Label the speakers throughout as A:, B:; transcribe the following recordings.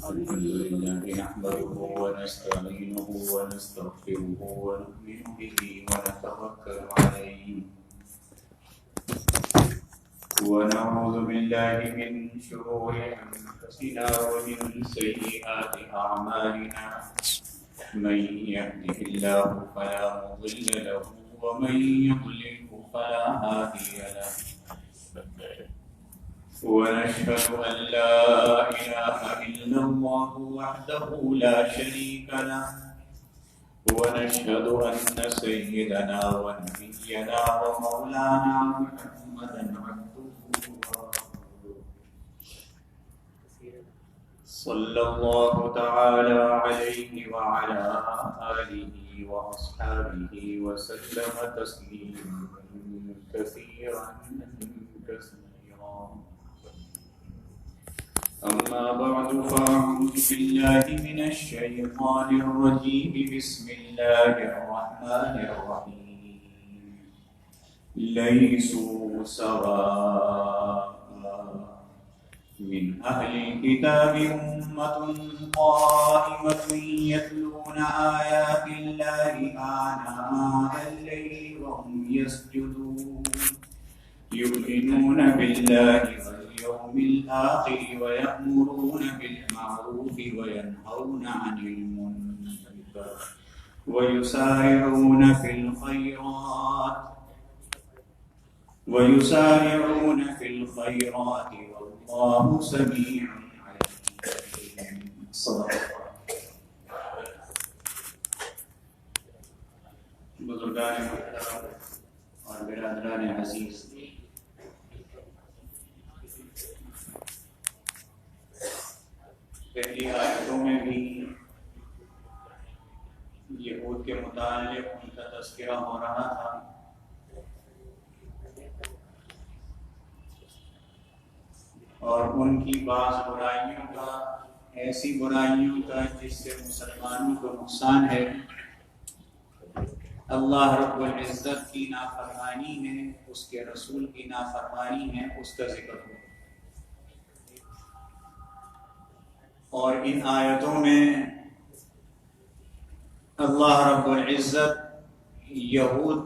A: الحمد لله نحمده ونستعينه ونستغفره ونؤمن به ونتوكل عليه ونعوذ بالله من شرور أنفسنا ومن سيئات أعمالنا من يهده الله فلا مضل له ومن يضلله فلا هادي له ونشهد أن لا إله إلا الله وحده لا شريك له ونشهد أن سيدنا ونبينا ومولانا محمدا عبده ورسوله صلى الله تعالى عليه وعلى آله وأصحابه وسلم تسليما كثيرا كثيرا. أما بعد فأعوذ بالله من الشيطان الرجيم بسم الله الرحمن الرحيم ليسوا سواء من أهل الكتاب أمة قائمة يتلون آيات الله آناء الليل وهم يسجدون يؤمنون بالله واليوم الآخر ويأمرون بالمعروف وينهون عن المنكر ويسارعون في الخيرات والله سميع عليم. صدق اللہ. بزرگان محترم اور برادران عزیز، پہلی آیتوں میں بھی یہود کے متعلق ان کا تذکرہ ہو رہا تھا، اور ان کی بعض برائیوں کا، ایسی برائیوں کا جس سے مسلمانوں کو نقصان ہے، اللہ رب العزت کی نافرمانی ہے، اس کے رسول کی نافرمانی ہے، اس کا ذکر ہو. اور ان آیتوں میں اللہ رب العزت یہود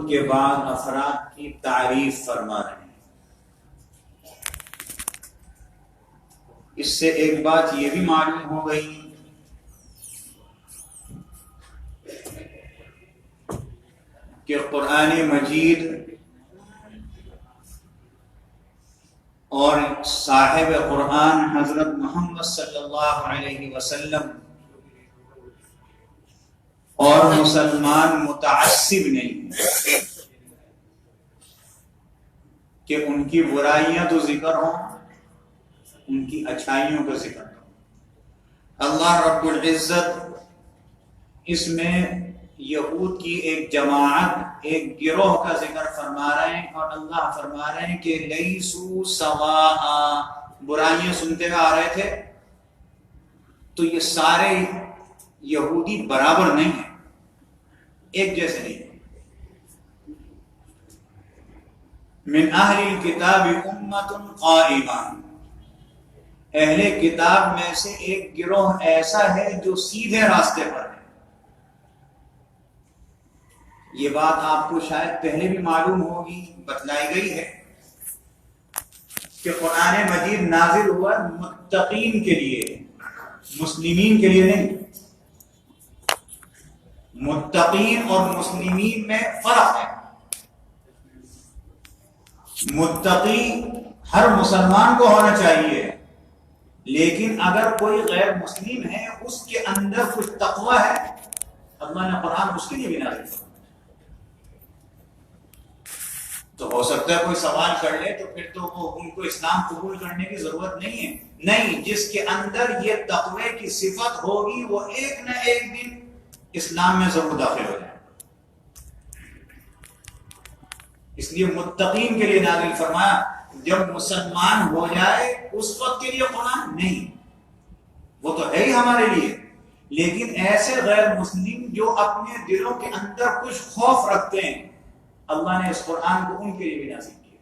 A: کے بعض افراد کی تعریف فرما رہے ہیں. اس سے ایک بات یہ بھی معلوم ہو گئی کہ قرآن مجید اور صاحب قرآن حضرت محمد صلی اللہ علیہ وسلم اور مسلمان متعصب نہیں کہ ان کی برائیاں تو ذکر ہوں، ان کی اچھائیوں کا ذکر ہو. اللہ رب العزت اس میں یہود کی ایک جماعت، ایک گروہ کا ذکر فرما رہے ہیں، اور اللہ فرما رہے ہیں کہ لیسوا سواء، برائیاں سنتے ہوئے آ رہے تھے تو یہ سارے یہودی برابر نہیں ہیں، ایک جیسے نہیں ہیں. من اہل الکتاب امۃ قائمہ، اہل کتاب میں سے ایک گروہ ایسا ہے جو سیدھے راستے پر ہے. یہ بات آپ کو شاید پہلے بھی معلوم ہوگی، بتلائی گئی ہے کہ قرآن مجید نازل ہوا متقین کے لیے، مسلمین کے لیے نہیں. متقین اور مسلمین میں فرق ہے. متقی ہر مسلمان کو ہونا چاہیے، لیکن اگر کوئی غیر مسلم ہے، اس کے اندر کچھ تقوی ہے، اللہ نے قرآن اس کے لیے بھی نازل کیا. تو ہو سکتا ہے کوئی سوال کر لے تو پھر تو ان کو اسلام قبول کرنے کی ضرورت نہیں ہے. نہیں، جس کے اندر یہ تقوی کی صفت ہوگی وہ ایک نہ ایک دن اسلام میں ضرور داخل ہو جائے. اس لیے متقین کے لیے نازل فرمایا. جب مسلمان ہو جائے اس وقت کے لیے قرآن نہیں، وہ تو ہے ہی ہمارے لیے، لیکن ایسے غیر مسلم جو اپنے دلوں کے اندر کچھ خوف رکھتے ہیں، اللہ نے اس قرآن کو ان کے لیے بھی نازل کیا.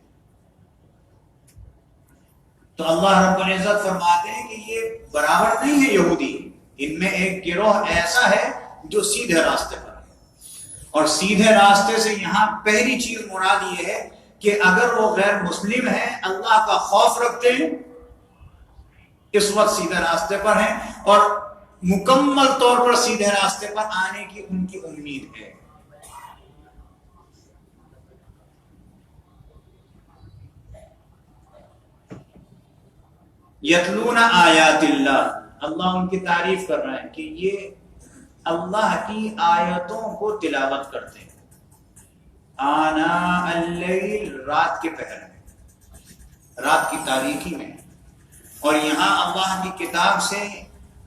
A: تو اللہ رب العزت فرماتے ہیں کہ یہ برابر نہیں ہے یہودی، ان میں ایک گروہ ایسا ہے جو سیدھے راستے پر ہے، اور سیدھے راستے سے یہاں پہلی چیز مراد یہ ہے کہ اگر وہ غیر مسلم ہیں، اللہ کا خوف رکھتے ہیں، اس وقت سیدھے راستے پر ہیں اور مکمل طور پر سیدھے راستے پر آنے کی ان کی امید ہے۔ یتلون آیات اللہ، اللہ ان کی تعریف کر رہا ہے کہ یہ اللہ کی آیتوں کو تلاوت کرتے ہیں آناء اللیل، رات کے پہر میں، رات کی تاریکی میں۔ اور یہاں اللہ کی کتاب سے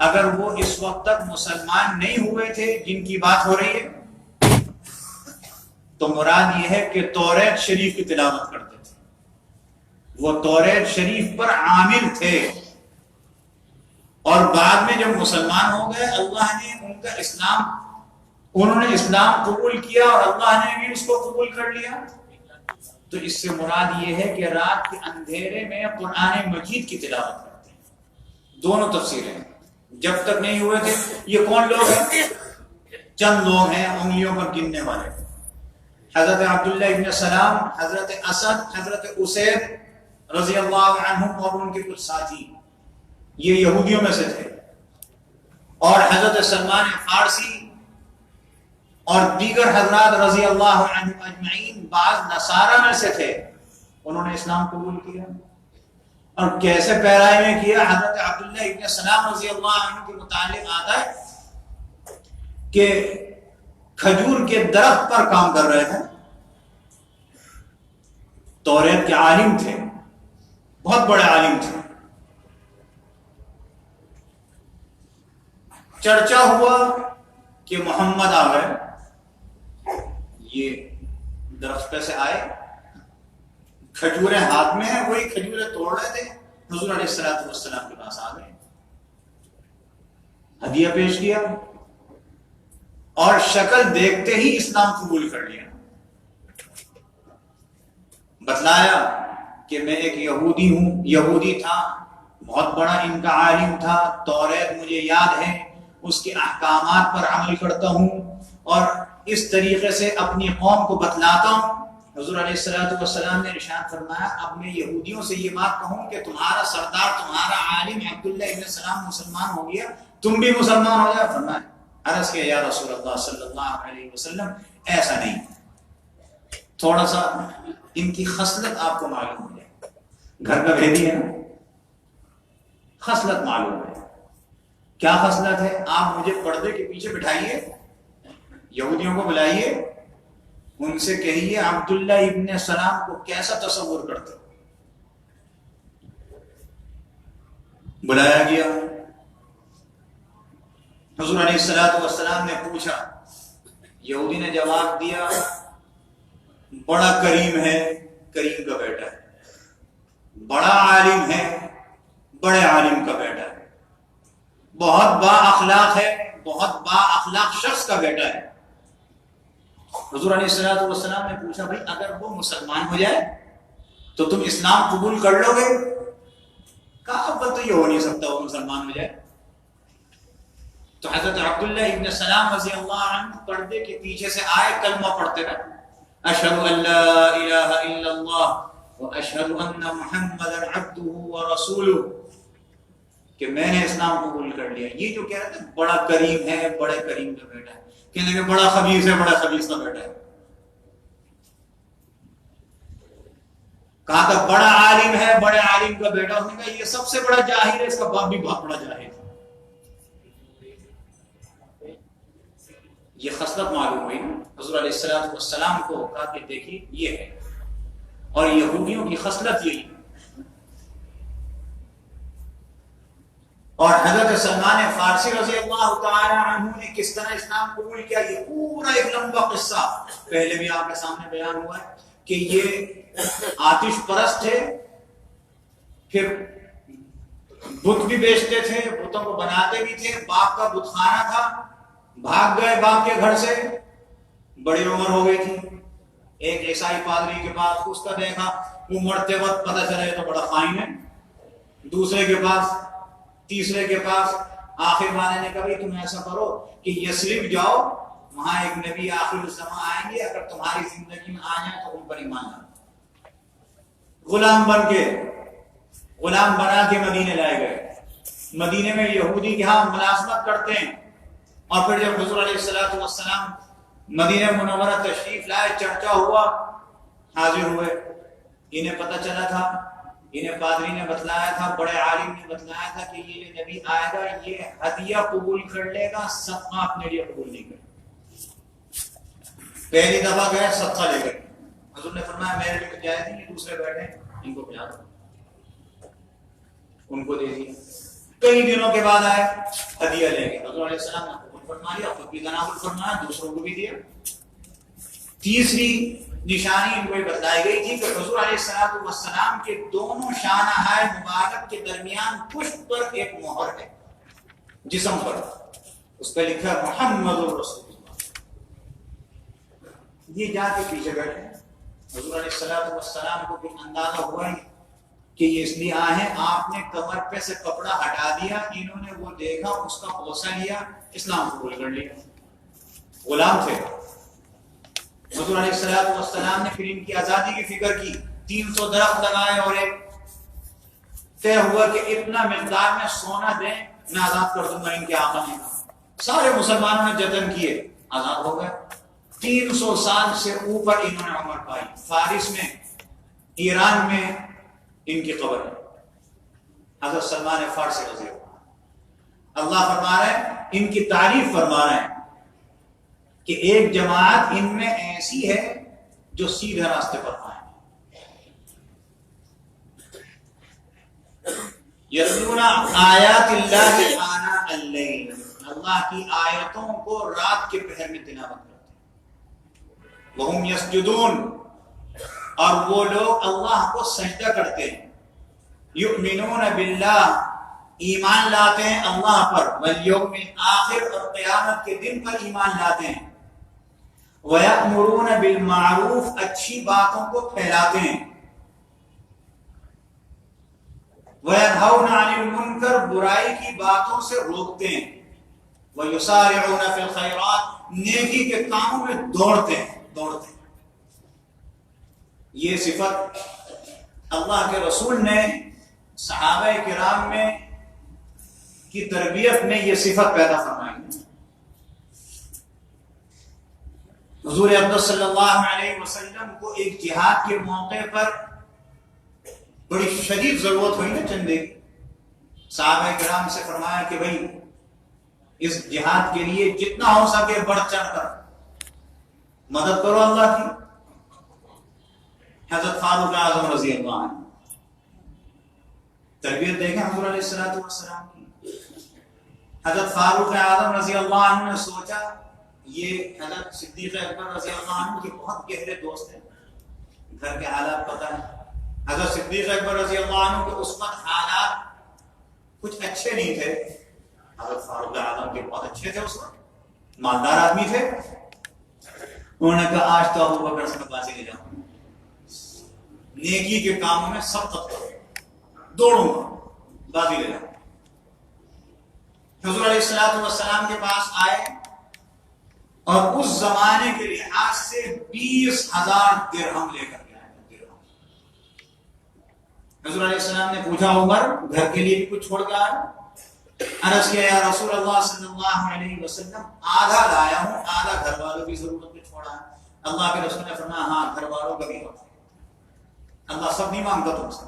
A: اگر وہ اس وقت تک مسلمان نہیں ہوئے تھے جن کی بات ہو رہی ہے، تو مراد یہ ہے کہ توریت شریف کی تلاوت کرتے تھے، وہ توریت شریف پر عامل تھے، اور بعد میں جب مسلمان ہو گئے اللہ نے ان کا انہوں نے اسلام قبول کیا اور اللہ نے بھی اس کو قبول کر لیا۔ تو اس سے مراد یہ ہے کہ رات کے اندھیرے میں قرآن مجید کی تلاوت کرتے ہیں۔ دونوں تفسیریں ہیں، جب تک نہیں ہوئے تھے۔ یہ کون لوگ ہیں؟ چند لوگ ہیں انگلیوں پر گننے والے، حضرت عبداللہ ابن سلام، حضرت اسد، حضرت اسید رضی اللہ عنہم اور ان کے کچھ ساتھی، یہ یہودیوں میں سے تھے، اور حضرت سلمان فارسی اور دیگر حضرات رضی اللہ عنہم اجمعین بعض نصارہ میں سے تھے، انہوں نے اسلام قبول کیا۔ اور کیسے پیرائی میں کیا؟ حضرت عبداللہ ابن سلام رضی اللہ عنہ کے متعلق آتا ہے کہ کھجور کے درخت پر کام کر رہے تھے، توریت کے عالم تھے، بہت بڑے عالم تھے۔ چرچا ہوا کہ محمد آ گئے، یہ درخت پہ سے آئے، کھجوریں ہاتھ میں ہیں، وہی کھجوریں توڑ رہے تھے، حضور علیہ الصلوۃ والسلام کے پاس آ گئے، ہدیہ پیش کیا اور شکل دیکھتے ہی اسلام قبول کر لیا۔ بتلایا کہ میں ایک یہودی ہوں، یہودی تھا، بہت بڑا ان کا عالم تھا، توریت مجھے یاد ہے، اس کے احکامات پر عمل کرتا ہوں اور اس طریقے سے اپنی قوم کو بتلاتا ہوں۔ حضور علیہ الصلوۃ والسلام نے ارشاد فرمایا اب میں یہودیوں سے یہ بات کہوں کہ تمہارا سردار، تمہارا عالم عبداللہ ابن سلام مسلمان ہو گیا، تم بھی مسلمان ہو جاؤ۔ فرمایا عرض کیا یا رسول اللہ صلی اللہ علیہ وسلم ایسا نہیں، تھوڑا سا ان کی خصلت آپ کو معلوم ہو جائے، گھر کا بھیدی ہے نا، خصلت معلوم ہے۔ کیا خصلت ہے؟ آپ مجھے پردے کے پیچھے بٹھائیے، یہودیوں کو بلائیے، ان سے کہیے عبداللہ ابن سلام کو کیسا تصور کرتے ہو۔ بلایا گیا، حضور علیہ الصلوۃ والسلام نے پوچھا، یہودی نے جواب دیا بڑا کریم ہے، کریم کا بیٹا ہے، بڑا عالم ہے، بڑے عالم کا بیٹا ہے، بہت با اخلاق ہے، بہت با اخلاق شخص کا بیٹا ہے۔ حضور علیہ الصلوۃ والسلام نے پوچھا بھائی اگر وہ مسلمان ہو جائے تو تم اسلام قبول کر لو گے؟ کہا اول تو یہ ہو نہیں سکتا وہ مسلمان ہو جائے۔ تو حضرت عبداللہ ابن سلام رضی اللہ عنہ پردے کے پیچھے سے آئے، کلمہ پڑھتے رہے، اشہد ان لا الہ الا اللہ واشہد ان محمدا عبدہ ورسولہ، کہ میں نے اسلام قبول کر لیا۔ یہ جو کہہ رہے تھے بڑا کریم ہے، بڑے کریم کا بیٹا ہے، کہنے کہ بڑا خبیث ہے، بڑا خبیث کا بیٹا ہے۔ کہا تھا بڑا عالم ہے، بڑے عالم کا بیٹا، اس نے کہا یہ سب سے بڑا جاہل ہے، اس کا باپ بھی بہت بڑا جاہل ہے۔ یہ خصلت معلوم ہوئی نا حضور علیہ الصلوۃ والسلام کو، کہا کہ دیکھیے یہ ہے، اور یہودیوں کی خصلت یہی ہے۔ اور حضرت سلمان فارسی رضی اللہ تعالی عنہ نے کس طرح اسلام قبول کیا، یہ پورا ایک لمبا قصہ پہلے بھی آپ کے سامنے بیان ہوا ہے کہ یہ آتش پرست تھے، پھر بت بھی بیچتے تھے، بتوں کو بناتے بھی تھے، باپ کا بت خانہ تھا، بھاگ گئے باپ کے گھر سے، بڑی عمر ہو گئی تھی، ایک عیسائی پادری کے پاس اس کا دیکھا، وہ مرتے وقت پتہ چلا یہ تو بڑا خائن ہے، دوسرے کے پاس، تیسرے کے پاس، آخر والے نے کہا تم ایسا کرو کہ یثرب جاؤ، وہاں ایک نبی آخر الزمان آئیں گے، اگر تمہاری زندگی میں آ جائیں تو ان پر ایمان لاؤ۔ غلام بنا کے مدینے لائے گئے۔ مدینے میں یہودی کے ہاں ملازمت کرتے ہیں، اور پھر جب حضور علیہ الصلوۃ والسلام مدینہ منورہ تشریف لائے، چرچا ہوا، حاضر ہوئے، انہیں پتہ چلا تھا، انہیں پادری نے بتلایا تھا، بڑے عالم نے بتلایا تھا کہ یہ جو نبی آئے گا یہ ہدیہ قبول کر لے گا، صدقہ اپنے لیے قبول نہیں کرے۔ پہلی دفعہ گئے صدقہ لے گئے، حضور نے فرمایا میرے لیے جائز نہیں، دوسرے بیٹھے ان کو بجا دو، ان کو دے دیا۔ کئی دنوں کے بعد آئے، ہدیہ لے گئے، حضور علیہ السلام نے قبول فرما لیا، خود بھی تناول فرمایا، دوسروں کو بھی دیا۔ تیسری نشانی ان کو بتلائی گئی تھی کہ حضور علیہ السلام کے دونوں شانہ مبارک کے درمیان پشت پر ایک مہر ہے، جسم پر، اس پہ لکھا محمد رسول اللہ۔ یہ جا کے پیچھے بیٹھے، حضور علیہ السلام کو کچھ اندازہ ہوا ہی کہ یہ اس لیے آئے ہیں، آپ نے کمر پہ سے کپڑا ہٹا دیا، انہوں نے وہ دیکھا، اس کا بوسہ لیا، اسلام قبول کر لیا۔ غلام تھے، حضور علیہ السلام نے پھر ان کی آزادی کی فکر کی، 300 درخت لگائے اور ایک طے ہوا کہ اتنا مقدار میں سونا دیں میں آزاد کر دوں گا ان کے آقا نے کہا۔ سارے مسلمانوں نے جتن کیے، آزاد ہو گئے۔ 300 سال سے اوپر انہوں نے عمر پائی۔ فارس میں، ایران میں ان کی قبر ہے، حضرت سلمان فارسی رضی اللہ فرما رہے ہیں، ان کی تعریف فرما رہے ہیں کہ ایک جماعت ان میں ایسی ہے جو سیدھے راستے پر آئے، یتلون آیات اللہ آناء اللیل، اللہ کی آیتوں کو رات کے پہر میں تلاوت کرتے ہیں، وہم یسجدون، اور وہ لوگ اللہ کو سجدہ کرتے ہیں، یؤمنون باللہ، ایمان لاتے ہیں اللہ پر، والیوم الآخر، اور قیامت کے دن پر ایمان لاتے ہیں، وَيَأْمُرُونَ بِالْمَعْرُوفِ، اچھی باتوں کو پھیلاتے ہیں، وَيَنْهَوْنَ عَنِ الْمُنْكَرِ، برائی کی باتوں سے روکتے ہیں، وَيُسَارِعُونَ فِي الْخَيْرَاتِ، نیکی کے کاموں میں دوڑتے ہیں۔ یہ صفت اللہ کے رسول نے صحابہ کرام میں کی تربیت میں یہ صفت پیدا فرمائی۔ حضور اقدس صلی اللہ علیہ وسلم کو ایک جہاد کے موقع پر بڑی شدید ضرورت ہوئی نا چندے کی، صحابہ کرام سے فرمایا کہ بھئی اس جہاد کے لیے جتنا ہو سکے بڑھ چڑھ کر مدد کرو اللہ کی۔ حضرت فاروق اعظم رضی اللہ عنہ، تربیت دیکھیں حضور علیہ السلام کی۔ حضرت فاروق اعظم رضی اللہ عنہ نے سوچا، یہ حضرت صدیق اکبر رضی اللہ عنہ کے بہت گہرے دوست ہیں، گھر کے حالات پتہ ہیں۔ حضرت صدیق اکبر رضی اللہ عنہ کے اس وقت حالات کچھ اچھے نہیں تھے، حضرت فاروق اعظم کے بہت اچھے تھے، اس وقت مالدار آدمی تھے۔ انہوں نے کہا آج تو ابو بکر سے میں بازی لے جاؤں، نیکی کے کاموں میں سبقت کروں، دوڑوں گا، بازی لے جاؤں۔ حضور علیہ السلام کے پاس آئے اور اس زمانے کے لحاظ سے 20,000 درہم لے کر کے آئے۔ حضور علیہ السلام نے پوچھا عمر گھر کے لیے بھی کچھ چھوڑ کے آیا؟ عرض کیا یا رسول اللہ صلی اللہ علیہ وسلم آدھا لایا ہوں، آدھا گھر والوں کی ضرورت میں چھوڑا ہے۔ اللہ کے رسول نے فرمایا ہاں گھر والوں کا بھی ہوتا ہے، اللہ سب نہیں مانگتا، تم سے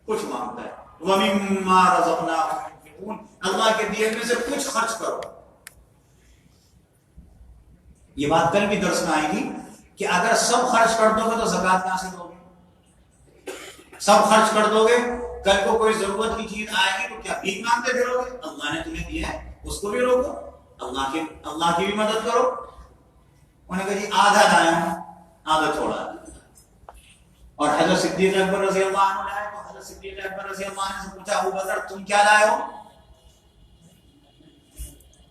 A: کچھ مانگتا ہے۔ وَمِمَّا رَزَقْنَاهُمْ يُنْفِقُونَ، اللہ کے دیے میں سے کچھ خرچ کرو۔ یہ بات کل بھی درس میں آئی تھی کہ اگر سب خرچ کر دو گے تو زکوٰۃ کہاں سے دو گے؟ سب خرچ کر دو گے، کل کو کوئی ضرورت کی چیز آئے گی تو کیا بھیک مانگتے پھرو گے؟ اللہ نے تمہیں دیا ہے اس کو بھی روکو، اللہ کی بھی مدد کرو۔ انہوں نے کہا جی آدھا لایا ہوں، آدھا چھوڑا۔ اور حضرت صدیق اکبر رضی اللہ عنہ لائے تو حضرت صدیق اکبر رضی اللہ عنہ سے پوچھا ابو بکر تم کیا لائے ہو؟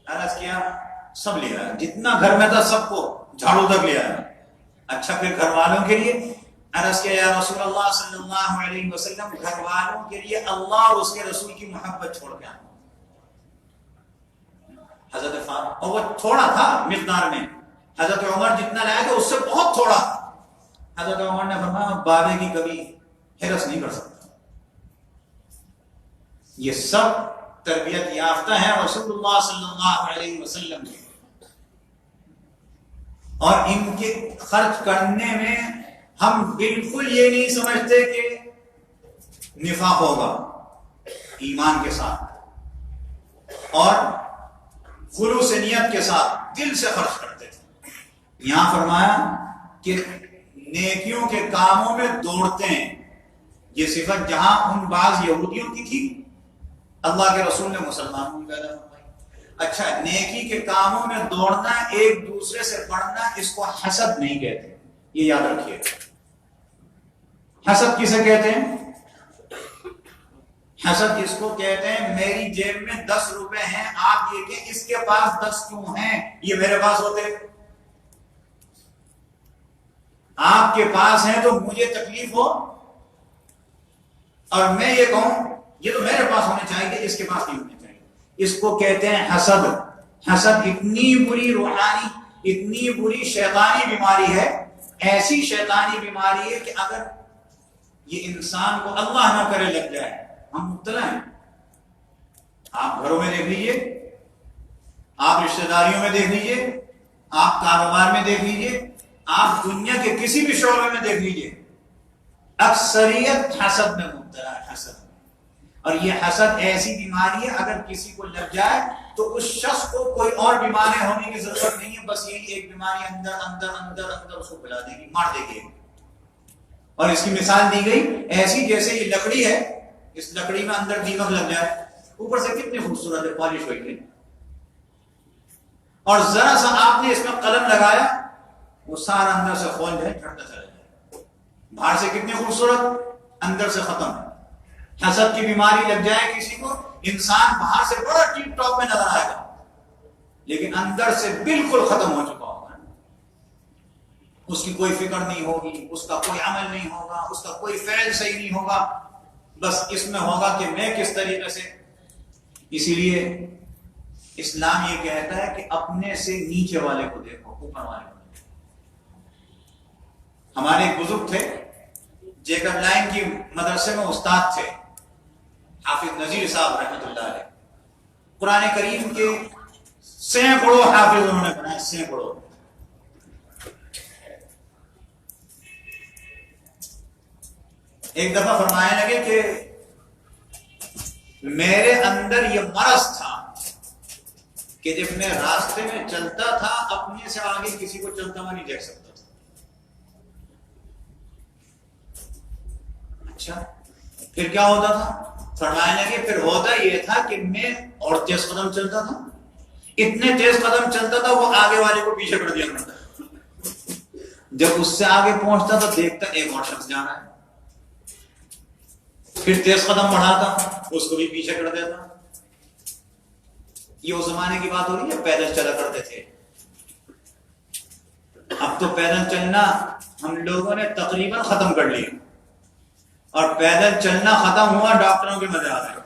A: عرض کیا سب لیا ہے، جتنا گھر میں تھا سب کو جھاڑو تک لیا ہے۔ اچھا پھر گھر والوں کے لیے؟ عرض کیا یا رسول اللہ صلی اللہ علیہ وسلم گھر والوں کے لیے اللہ اور اس کے رسول کی محبت چھوڑ کے آنا. حضرت فاروق، اور وہ تھوڑا تھا مقدار میں، حضرت عمر جتنا لایا تھا اس سے بہت تھوڑا تھا. حضرت عمر نے فرمایا بابے کی کبھی حرص نہیں کر سکتا. یہ سب تربیت یافتہ ہے رسول اللہ صلی اللہ علیہ وسلم کے، اور ان کے خرچ کرنے میں ہم بالکل یہ نہیں سمجھتے کہ نفاق ہوگا، ایمان کے ساتھ اور خلوص نیت کے ساتھ دل سے خرچ کرتے تھے. یہاں فرمایا کہ نیکیوں کے کاموں میں دوڑتے ہیں. یہ صفت جہاں ان بعض یہودیوں کی تھی، اللہ کے رسول نے مسلمانوں میں پیدا فرمائی. اچھا، نیکی کے کاموں میں دوڑنا، ایک دوسرے سے بڑھنا، اس کو حسد نہیں کہتے، یہ یاد رکھیے. حسد کسے کہتے ہیں؟ حسد اس کو کہتے ہیں میری جیب میں 10 روپے ہیں، آپ یہ کہ اس کے پاس 10 کیوں ہیں، یہ میرے پاس ہوتے. آپ کے پاس ہیں تو مجھے تکلیف ہو اور میں یہ کہوں یہ تو میرے پاس ہونے چاہیے، اس کے پاس نہیں ہونے چاہیے. اس کو کہتے ہیں حسد. حسد اتنی بری روحانی، اتنی بری شیطانی بیماری ہے، ایسی شیطانی بیماری ہے کہ اگر یہ انسان کو اللہ نہ کرے لگ جائے، ہم مبتلا ہیں. آپ گھروں میں دیکھ لیجئے، آپ رشتہ داریوں میں دیکھ لیجئے، آپ کاروبار میں دیکھ لیجئے، آپ دنیا کے کسی بھی شعبے میں دیکھ لیجئے، اکثریت حسد میں مبتلا ہے. حسد، اور یہ حسد ایسی بیماری ہے اگر کسی کو لگ جائے تو اس شخص کو کوئی اور بیماری ہونے کی ضرورت نہیں ہے، بس یہی ایک بیماری اندر اندر اندر اندر اس کو پھیلا دے گی، مار دے گی. اور اس کی مثال دی گئی ایسی جیسے یہ لکڑی ہے، اس لکڑی میں اندر دیمک لگ جائے، اوپر سے کتنی خوبصورت ہے، پالش ہوئی ہے، اور ذرا سا آپ نے اس میں قلم لگایا، وہ سارا اندر سے کھول جائے، جھڑتا چلا جائے. باہر سے کتنی خوبصورت، اندر سے ختم. حسد کی بیماری لگ جائے کسی کو، انسان باہر سے بڑا ٹیپ ٹاپ میں نظر آئے گا لیکن اندر سے بالکل ختم ہو چکا ہوگا. اس کی کوئی فکر نہیں ہوگی، اس کا کوئی عمل نہیں ہوگا، اس کا کوئی فعل صحیح نہیں ہوگا، بس اس میں ہوگا کہ میں کس طریقے سے. اسی لیے اسلام یہ کہتا ہے کہ اپنے سے نیچے والے کو دیکھو، اوپر والے کو دیکھو. ہمارے ایک بزرگ تھے، جیکب لائن کی مدرسے میں استاد تھے، حافظ نذیر صاحب رحمۃ اللہ علیہ. قرآن کریم کے سینکڑوں حافظ انہوں نے بنائے، سینکڑوں. ایک دفعہ فرمانے لگے کہ میرے اندر یہ مرض تھا کہ جب میں راستے میں چلتا تھا اپنے سے آگے کسی کو چلتا ہوا نہیں دیکھ سکتا تھا. اچھا، پھر کیا ہوتا تھا؟ فرمانے لگے پھر ہوتا یہ تھا کہ میں اور تیز قدم چلتا تھا، اتنے تیز قدم چلتا تھا وہ آگے والے کو پیچھے کر دیا کرتا. جب اس سے آگے پہنچتا تو دیکھتا ایک اور شخص جا رہا ہے، پھر تیز قدم بڑھاتا، اس کو بھی پیچھے کر دیتا. یہ اس زمانے کی بات ہو رہی ہے، پیدل چلا کرتے تھے. اب تو پیدل چلنا ہم لوگوں نے تقریباً ختم کر لیا، اور پیدل چلنا ختم ہوا ڈاکٹروں کے مزے آ رہے.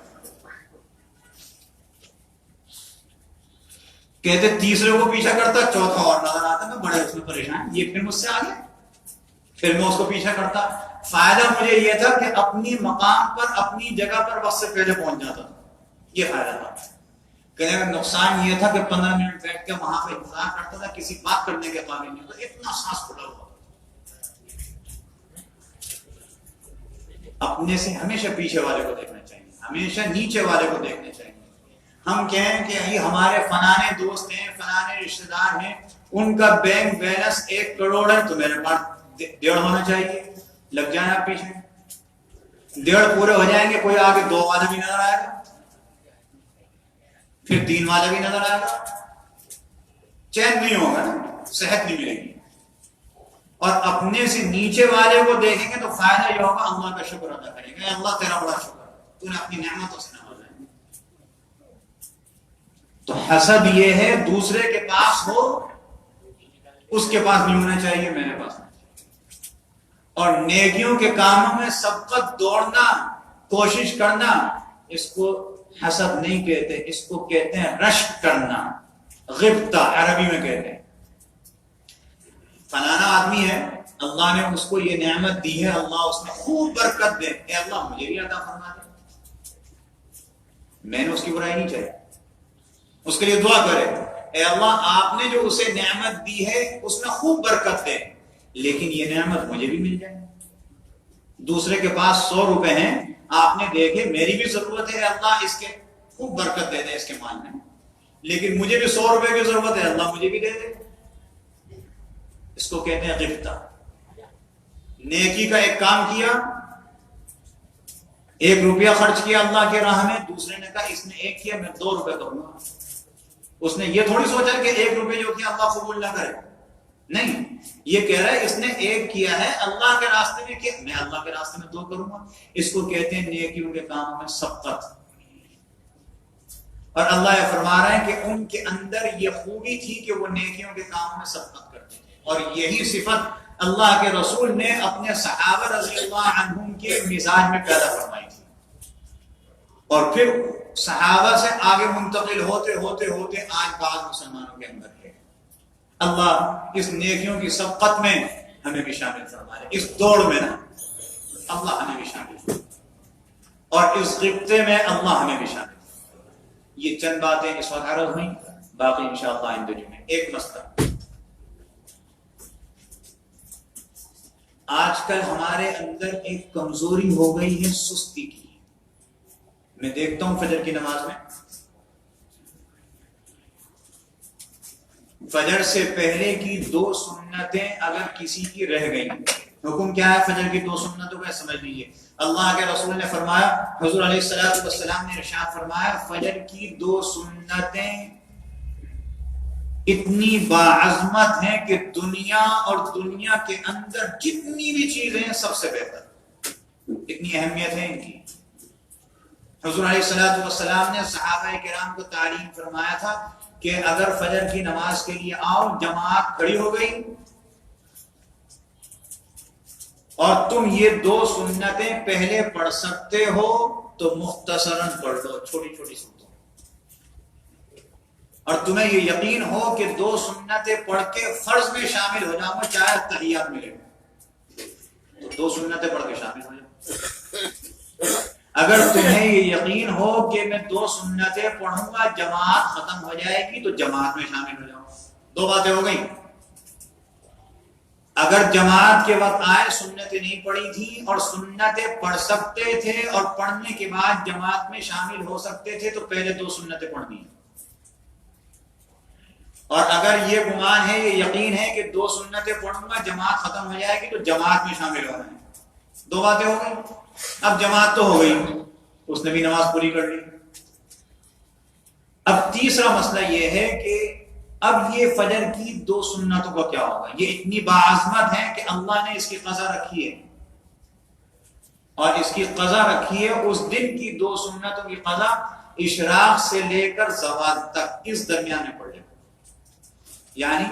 A: کہتے تیسرے کو پیچھا کرتا، چوتھا اور نظر آتا، میں بڑے اس میں پریشان، یہ پھر مجھ سے آگے، پھر میں اس کو پیچھا کرتا. فائدہ مجھے یہ تھا کہ اپنی مقام پر، اپنی جگہ پر وقت سے پہلے پہنچ جاتا تھا، یہ فائدہ تھا. کہنے کا نقصان یہ تھا کہ 15 منٹ بیٹھ کے وہاں پہ انتظار کرتا تھا، کسی بات کرنے کے قابل نہیں ہوتا، اتنا سانس پھولا ہوا. اپنے سے ہمیشہ پیچھے والے کو دیکھنا چاہیے، ہمیشہ نیچے والے کو دیکھنا چاہیے. ہم کہیں کہ یہ ہمارے فلانے دوست ہیں، فلانے رشتہ دار ہیں، ان کا بینک بیلنس 1 کروڑ ہے تو میرے پاس 1.5 ہونا چاہیے. لگ جائیں آپ پیچھے، 1.5 پورے ہو جائیں گے، کوئی آگے 2 والا بھی نظر آئے گا، پھر 3 والا بھی نظر آئے گا. چین نہیں ہوگا نا، صحت نہیں ملے گی. اور اپنے سے نیچے والے کو دیکھیں گے تو فائدہ یہ ہوگا، اللہ کا شکر ادا کریں گے، اللہ تیرا بڑا شکر ہے، تو نے اپنی نعمتوں سے نوازا ہے. تو حسد یہ ہے دوسرے کے پاس ہو، اس کے پاس نہیں ہونا چاہیے، میرے پاس. اور نیکیوں کے کاموں میں سبقت دوڑنا، کوشش کرنا، اس کو حسد نہیں کہتے، اس کو کہتے ہیں رشک کرنا، غبطہ عربی میں کہتے ہیں۔ فلانا آدمی ہے، اللہ نے اس کو یہ نعمت دی ہے، اللہ اس میں خوب برکت دے، اے اللہ مجھے بھی عطا فرما دے۔ میں نے اس کی برائی نہیں چاہی، اس کے لیے دعا کرے، اے اللہ آپ نے جو اسے نعمت دی ہے اس میں خوب برکت دے، لیکن یہ نعمت مجھے بھی مل جائے۔ دوسرے کے پاس 100 روپے ہیں، آپ نے دیکھے میری بھی ضرورت ہے، اللہ اس کے خوب برکت دے دے اس کے مال میں، لیکن مجھے بھی 100 روپے کی ضرورت ہے، اللہ مجھے بھی دے دے۔ اس کو کہتے ہیں غبطہ۔ نیکی کا ایک کام کیا، 1 روپیہ خرچ کیا اللہ کے راہ میں، دوسرے نے کہا اس نے 1 کیا میں 2 روپے کروں گا۔ اس نے یہ تھوڑی سوچا کہ 1 روپے جو کیا اللہ قبول نہ کرے، نہیں، یہ کہہ رہا ہے اس نے 1 کیا ہے اللہ کے راستے میں کیا، میں اللہ کے راستے میں 2 کروں گا۔ اس کو کہتے ہیں نیکیوں کے کاموں میں سبقت۔ اور اللہ یہ فرما رہے ہیں کہ ان کے اندر یہ خوبی تھی کہ وہ نیکیوں کے کاموں میں سبقت کرتے تھے، اور یہی صفت اللہ کے رسول نے اپنے صحابہ رضی اللہ عنہم کے مزاج میں پیدا فرمائی تھی، اور پھر صحابہ سے آگے منتقل ہوتے ہوتے ہوتے آج بعض مسلمانوں کے اندر ہے۔ اللہ اس نیکیوں کی سبقت میں ہمیں بھی شامل فرما دے، اس دوڑ میں نا اللہ ہمیں بھی شامل فرما، اور اس غبطے میں اللہ ہمیں بھی شامل۔ یہ چند باتیں اس وقت عرض ہوئیں، باقی انشاءاللہ آئندہ جمعے۔ ایک مسئلہ، آج کل ہمارے اندر ایک کمزوری ہو گئی ہے سستی کی۔ میں دیکھتا ہوں فجر کی نماز میں، فجر سے پہلے کی 2 سنتیں اگر کسی کی رہ گئی، حکم کیا ہے فجر کی 2 سنتوں کا سمجھ لیجیے۔ اللہ کے رسول نے فرمایا، حضور علیہ الصلوۃ والسلام نے ارشاد فرمایا، فجر کی 2 سنتیں اتنی باعظمت ہیں کہ دنیا اور دنیا کے اندر جتنی بھی چیزیں ہیں سب سے بہتر، اتنی اہمیت ہے ان کی۔ حضور علیہ الصلوۃ والسلام نے صحابہ کرام کو تعلیم فرمایا تھا کہ اگر فجر کی نماز کے لیے آؤ، جماعت کھڑی ہو گئی اور تم یہ 2 سنتیں پہلے پڑھ سکتے ہو تو مختصراً پڑھ لو، چھوٹی چھوٹی سنتیں، اور تمہیں یہ یقین ہو کہ 2 سنتیں پڑھ کے فرض میں شامل ہو جاؤں گا، چاہے تحیات ملے تو 2 سنتیں پڑھ کے شامل ہو جاؤ۔ اگر تمہیں یہ یقین ہو کہ میں 2 سنتیں پڑھوں گا جماعت ختم ہو جائے گی تو جماعت میں شامل ہو جاؤ۔ 2 باتیں ہو گئی۔ اگر جماعت کے وقت آئے، سنتیں نہیں پڑھی تھی اور سنتیں پڑھ سکتے تھے اور پڑھنے کے بعد جماعت میں شامل ہو سکتے تھے تو پہلے 2 سنتیں پڑھنی ہیں۔ اور اگر یہ گمان ہے، یہ یقین ہے کہ 2 سنتیں پڑھوں گا جماعت ختم ہو جائے گی تو جماعت میں شامل ہونا ہے۔ 2 باتیں ہو گئی۔ اب جماعت تو ہو گئی، اس نے بھی نماز پوری کر لی۔ اب تیسرا مسئلہ یہ ہے کہ اب یہ فجر کی 2 سنتوں کا کیا ہوگا؟ یہ اتنی باعظمت ہے کہ اللہ نے اس کی قضا رکھی ہے، اور اس کی قضا رکھی ہے اس دن کی 2 سنتوں کی قضا اشراق سے لے کر زوال تک، اس درمیان میں پڑ جائے، یعنی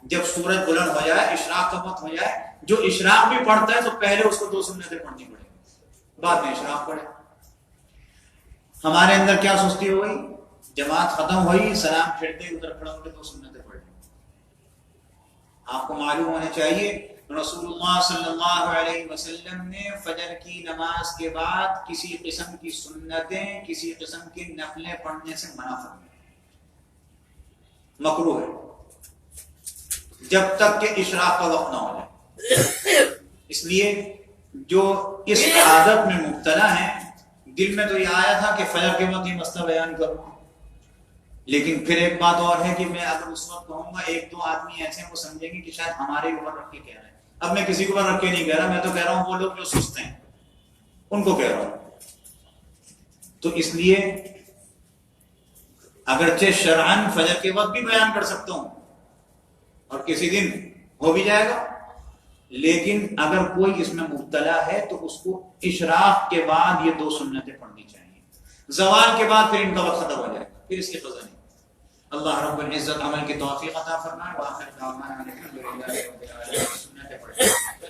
A: جب سورج بلند ہو جائے، اشراق کا وقت ہو جائے، جو اشراق بھی پڑھتا ہے تو پہلے اس کو 2 سنتیں پڑھنی پڑے، بعد میں اشراق پڑھے۔ ہمارے اندر کیا سستی ہو گئی؟ جماعت ختم ہوئی، سلام پھیرتے ادھر کھڑا ہو کے 2 سنتیں پڑھ لی۔ آپ کو معلوم ہونا چاہیے رسول اللہ صلی اللہ علیہ وسلم نے فجر کی نماز کے بعد کسی قسم کی سنتیں، کسی قسم کی نفلیں پڑھنے سے منع فرمایا، مکروہ ہے جب تک کہ اشراق کا وقت نہ ہو جائے۔ اس لیے جو اس عادت میں مبتلا ہیں، دل میں تو یہ آیا تھا کہ فجر کے وقت یہ مسئلہ بیان کروں، لیکن پھر ایک بات اور ہے کہ میں اگر اس وقت کہوں گا 1-2 آدمی ایسے ہیں وہ سمجھیں گے کہ شاید ہمارے اوپر رکھ کے کہہ رہے ہیں۔ اب میں کسی کے اوپر رکھ کے نہیں کہہ رہا، میں تو کہہ رہا ہوں وہ لوگ جو سست ہیں ان کو کہہ رہا ہوں۔ تو اس لیے اگرچہ شرعاً فجر کے وقت بھی بیان کر سکتا ہوں اور کسی دن ہو بھی جائے گا، لیکن اگر کوئی اس میں مبتلا ہے تو اس کو اشراق کے بعد یہ 2 سنتیں پڑھنی چاہیے، زوال کے بعد پھر ان کا وقت ختم ہو جائے گا، پھر اس کی قضا نہیں۔ اللہ رب العزت عمل کی توفیق عطا فرمائے۔ وآخر دعوانا الحمدللہ رب العالمین۔ سنتیں پڑھیں۔